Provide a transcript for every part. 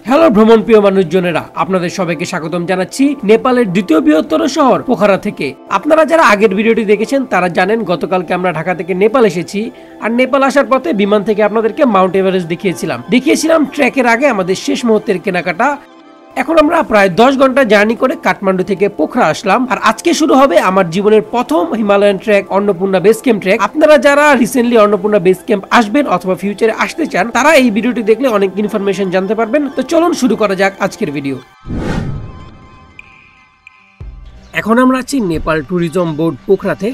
Hello ভ্রমণ প্রিয় মানুষজনেরা, আপনাদের সবাইকে স্বাগতম জানাচ্ছি নেপালের দ্বিতীয় বৃহত্তর শহর পোখারা থেকে। আপনারা যারা আগের ভিডিওটি দেখেছেন তারা জানেন গতকালকে আমরা ঢাকা থেকে নেপাল এসেছি, আর নেপাল আসার পথে বিমান থেকে আপনাদেরকে মাউন্ট এভারেস্ট দেখিয়েছিলাম ট্রেকের আগে আমাদের শেষ মুহূর্তের কেনাকাটা। এখন আমরা প্রায় 10 ঘন্টা জার্নি করে কাঠমান্ডু থেকে পোখরা আসলাম, আর আজকে শুরু হবে আমার জীবনের প্রথম Himalayan trek Annapurna base camp trek. আপনারা যারা রিসেন্টলি অন্নপূর্ণা বেস ক্যাম্প আসবেন অথবা ফিউচারে আসতে চান তারা এই ভিডিওটি দেখলে অনেক ইনফরমেশন জানতে পারবেন। তো চলুন শুরু করা যাক আজকের ভিডিও। এখন আমরা আছি নেপাল ট্যুরিজম বোর্ড পোখরাতে।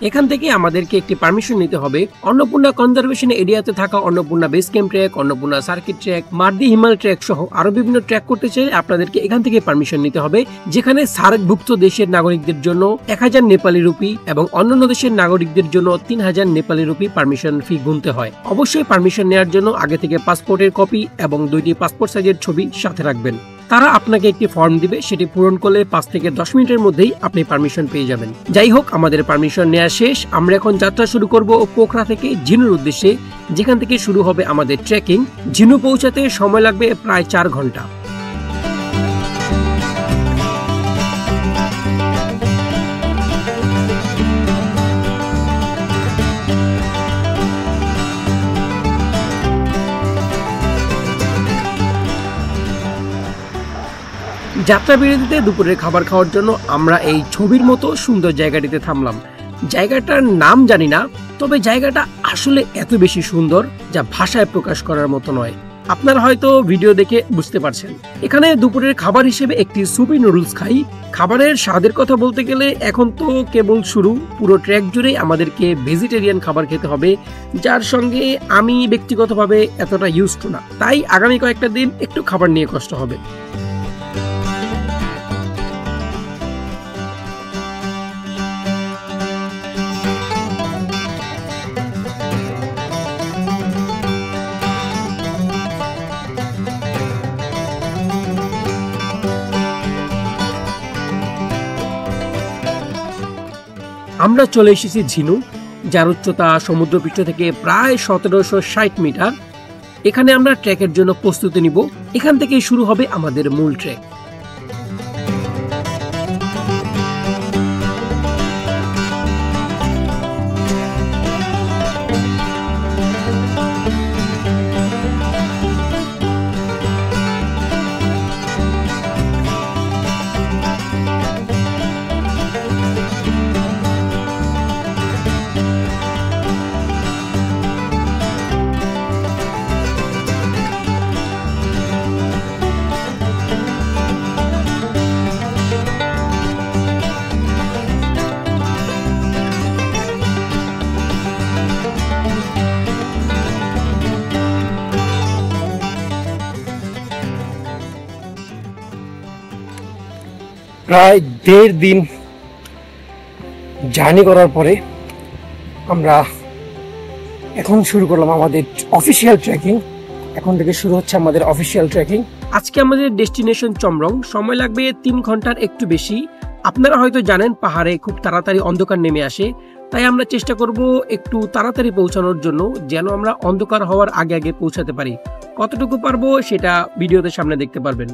এখান থেকে আমাদেরকে একটি পারমিশন নিতে হবে। অন্নপূর্ণা কনজারভেশন এরিয়াতে থাকা Annapurna base camp trek, Annapurna circuit trek, Mardi Himal trek সহ আরো বিভিন্ন ট্রেক করতে চাই আপনাদেরকে এখান থেকে পারমিশন নিতে হবে, যেখানে সার্কভুক্ত দেশের নাগরিকদের জন্য 1000 নেপালি রুপি এবং অন্যান্য দেশের নাগরিকদের জন্য 3000 নেপালি রুপি পারমিশন ফি গুনতে হয়। অবশ্যই পারমিশন নেওয়ার জন্য আগে থেকে পাসপোর্টের কপি এবং 2টি পাসপোর্ট সাইজের ছবি সাথে রাখবেন। তারা আপনাকে একটি ফর্ম দিবে, সেটি পূরণ করলে 5 থেকে 10 মিনিটের মধ্যেই আপনি পারমিশন পেয়ে যাবেন। যাই হোক, আমাদের পারমিশন নেওয়া শেষ। আমরা এখন যাত্রা শুরু করব পোখরা থেকে ঝিনুর উদ্দেশ্যে, যেখান থেকে শুরু হবে আমাদের ট্রেকিং। ঝিনু পৌঁছাতে সময় লাগবে প্রায় 4 ঘন্টা। যাত্রা বিরতিতে দুপুরের খাবার খাওয়ার জন্য আমরা এই ছবির মতো সুন্দর জায়গাটিতে থামলাম। জায়গাটার নাম জানি না, তবে জায়গাটা আসলে এত বেশি সুন্দর যা ভাষায় প্রকাশ করার মতো নয়। আপনারা হয়তো ভিডিও দেখে বুঝতে পারছেন। এখানে দুপুরের খাবার হিসেবে একটি সুপি নুডলস খাই। খাবারের স্বাদের কথা বলতে গেলে এখন তো কেবল শুরু। পুরো ট্রেক জুড়েই আমাদেরকে ভেজিটেরিয়ান খাবার খেতে হবে, যার সঙ্গে আমি ব্যক্তিগতভাবে এতটা ইউজড না, তাই আগামী কয়েকটা দিন একটু খাবার নিয়ে কষ্ট হবে। আমরা চলে এসেছি ঝিনু, যার উচ্চতা সমুদ্রপৃষ্ঠ থেকে প্রায় 1760 মিটার। এখানে আমরা ট্রেকের জন্য প্রস্তুতি নিব। এখান থেকেই শুরু হবে আমাদের মূল ট্রেক। প্রায় 1.5 দিন জার্নি করার পরে আমরা এখন শুরু করলাম আমাদের অফিসিয়াল ট্রেকিং। এখন থেকে শুরু হচ্ছে আমাদের অফিসিয়াল ট্রেকিং। আজকে আমাদের ডেস্টিনেশন চমরং। সময় লাগবে 3 ঘন্টার একটু বেশি। আপনারা হয়তো জানেন পাহাড়ে খুব তাড়াতাড়ি অন্ধকার নেমে আসে, তাই আমরা চেষ্টা করব একটু তাড়াতাড়ি পৌঁছানোর জন্য, যেন আমরা অন্ধকার হওয়ার আগে আগে পৌঁছাতে পারি। কতটুকু পারবো সেটা ভিডিওতে সামনে দেখতে পারবেন।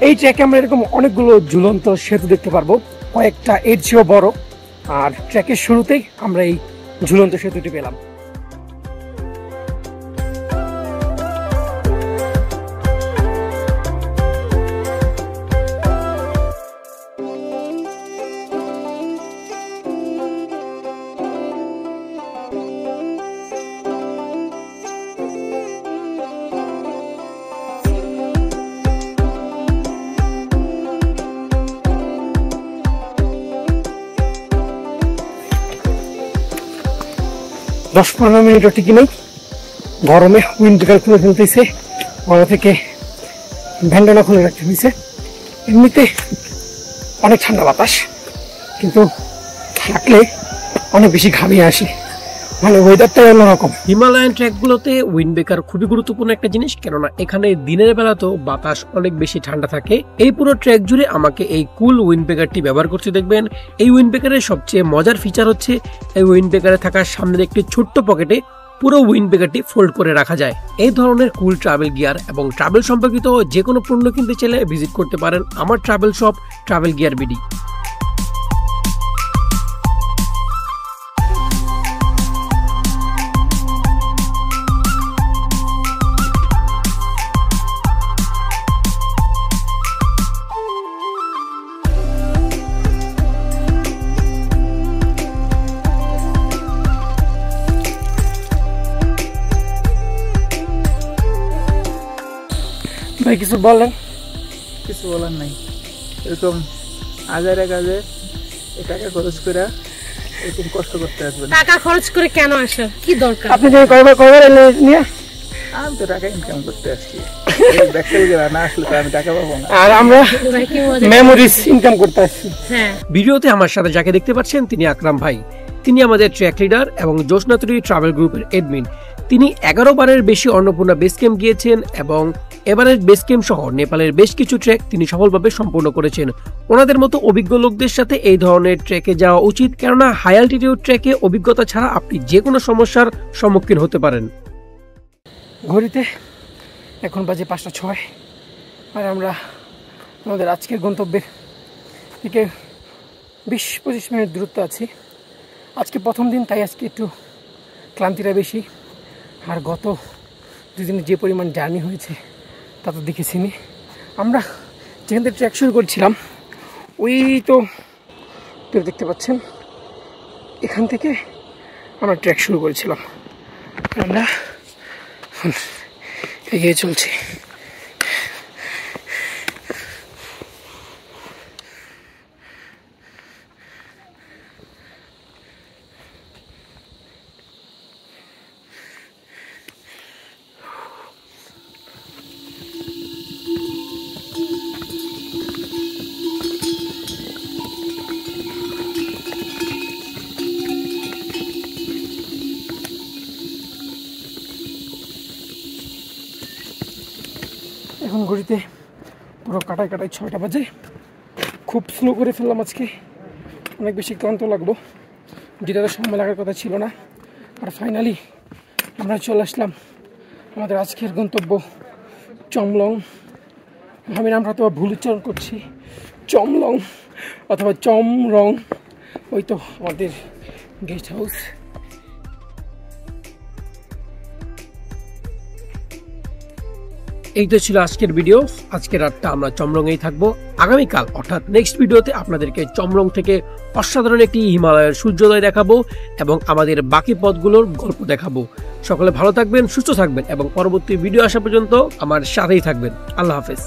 এই ট্রেকে আমরা এরকম অনেকগুলো ঝুলন্ত সেতু দেখতে পারবো, কয়েকটা এর চেয়েও বড়। আর ট্রেকের শুরুতেই আমরা এই ঝুলন্ত সেতুটি পেলাম। 10-15 মিনিটও ঠিকই নেই। গরমে উইন্ড ব্রেকার খুলে ফেলতেছে। গলা থেকে ভ্যান্ডানা খুলে রাখতে হয়েছে। এমনিতে অনেক ঠান্ডা বাতাস, কিন্তু থাকলে অনেক বেশি ঘামিয়ে আসে, মানে ওয়েদারটা অন্যরকম। হিমালয়ান ট্র্যাকগুলোতে উইন্ড ব্রেকার খুবই গুরুত্বপূর্ণ একটা জিনিস, কেননা এখানে দিনের বেলা তো বাতাস অনেক বেশি ঠান্ডা থাকে। এই পুরো ট্র্যাক জুড়ে আমাকে এই কুল উইন্ড ব্রেকারটি ব্যবহার করতে দেখবেন। এই উইন্ড ব্রেকারের সবচেয়ে মজার ফিচার হচ্ছে এই উইন্ড ব্রেকারে থাকা সামনের একটি ছোট্ট পকেটে পুরো উইন্ড ব্রেকারটি ফোল্ড করে রাখা যায়। এই ধরনের কুল ট্রাভেল গিয়ার এবং ট্রাভেল সম্পর্কিত যে কোনো পণ্য কিনতে চাইলে ভিজিট করতে পারেন আমার travel shop travel gear BD. ভাই কিছু বলেন? কিছু বলার নাই, এরকম আজারে কাজে টাকা খরচ করে এরকম কষ্ট করতে আসবেন। টাকা খরচ করে কেন আসা, কি দরকার? আপনি যে কয়বার নিয়ে? আমি তো টাকা ইনকাম করতে আসছি, না আসলে তো আমি টাকা পাবো না। আর আমরা ভাই কি মজা। মেমোরিজ ইনকাম করতে আসছি। হ্যাঁ, ভিডিওতে আমার সাথে যাকে দেখতে পাচ্ছেন তিনি আকরাম ভাই। তিনি আমাদের ট্র্যাক লিডার এবং জোসনাতুরি ট্রাভেল গ্রুপের এডমিন। তিনি 11 বারের বেশি অন্নপূর্ণা বেস ক্যাম্প গিয়েছেন এবং এভারেস্ট বেস ক্যাম্প সহ নেপালের বেশ কিছু ট্রেক তিনি সফলভাবে সম্পূর্ণ করেছেন। ওনাদের মতো অভিজ্ঞ লোকদের সাথে এই ধরনের ট্রেকে যাওয়া উচিত, কেননা হাই অ্যালটিটিউড ট্রেকে অভিজ্ঞতা ছাড়া আপনি যে কোনো সমস্যার সম্মুখীন হতে পারেন। ঘড়িতে এখন বাজে 5:06, আর আমরা আমাদের আজকের গন্তব্যের থেকে 20-25 মিনিট দূরত্ব আছি। আজকে প্রথম দিন, তাই আজকে একটু ক্লান্তিটা বেশি। আর গত দুদিনে যে পরিমাণ জার্নি হয়েছে তা তো দেখেছিনি। আমরা যেখান থেকে ট্র্যাক শুরু করছিলাম ওই তো দেখতে পাচ্ছেন, এখান থেকে আমরা ট্র্যাক শুরু করেছিলাম। আমরা এগিয়ে চলছি। এখন ঘড়িতে পুরো কাটায় 6টা বাজে। খুব স্লো করে ফেললাম আজকে, অনেক বেশি ক্লান্ত লাগলো, যেটাতে সময় লাগার কথা ছিল না। আর ফাইনালি আমরা চলে আসলাম আমাদের আজকের গন্তব্য চমলং। আমি নামটা তো ভুল উচ্চারণ করছি, চমলং অথবা চমরং। ওই তো আমাদের গেস্ট হাউস। এই তো ছিল আজকের ভিডিও। আজকের রাতটা আমরা চমরংয়েই থাকবো। আগামীকাল অর্থাৎ নেক্সট ভিডিওতে আপনাদেরকে চমরং থেকে অসাধারণ একটি হিমালয়ের সূর্যোদয় দেখাবো এবং আমাদের বাকি পথগুলোর গল্প দেখাবো। সকলে ভালো থাকবেন, সুস্থ থাকবেন এবং পরবর্তী ভিডিও আসা পর্যন্ত আমার সাথেই থাকবেন। আল্লাহ হাফেজ।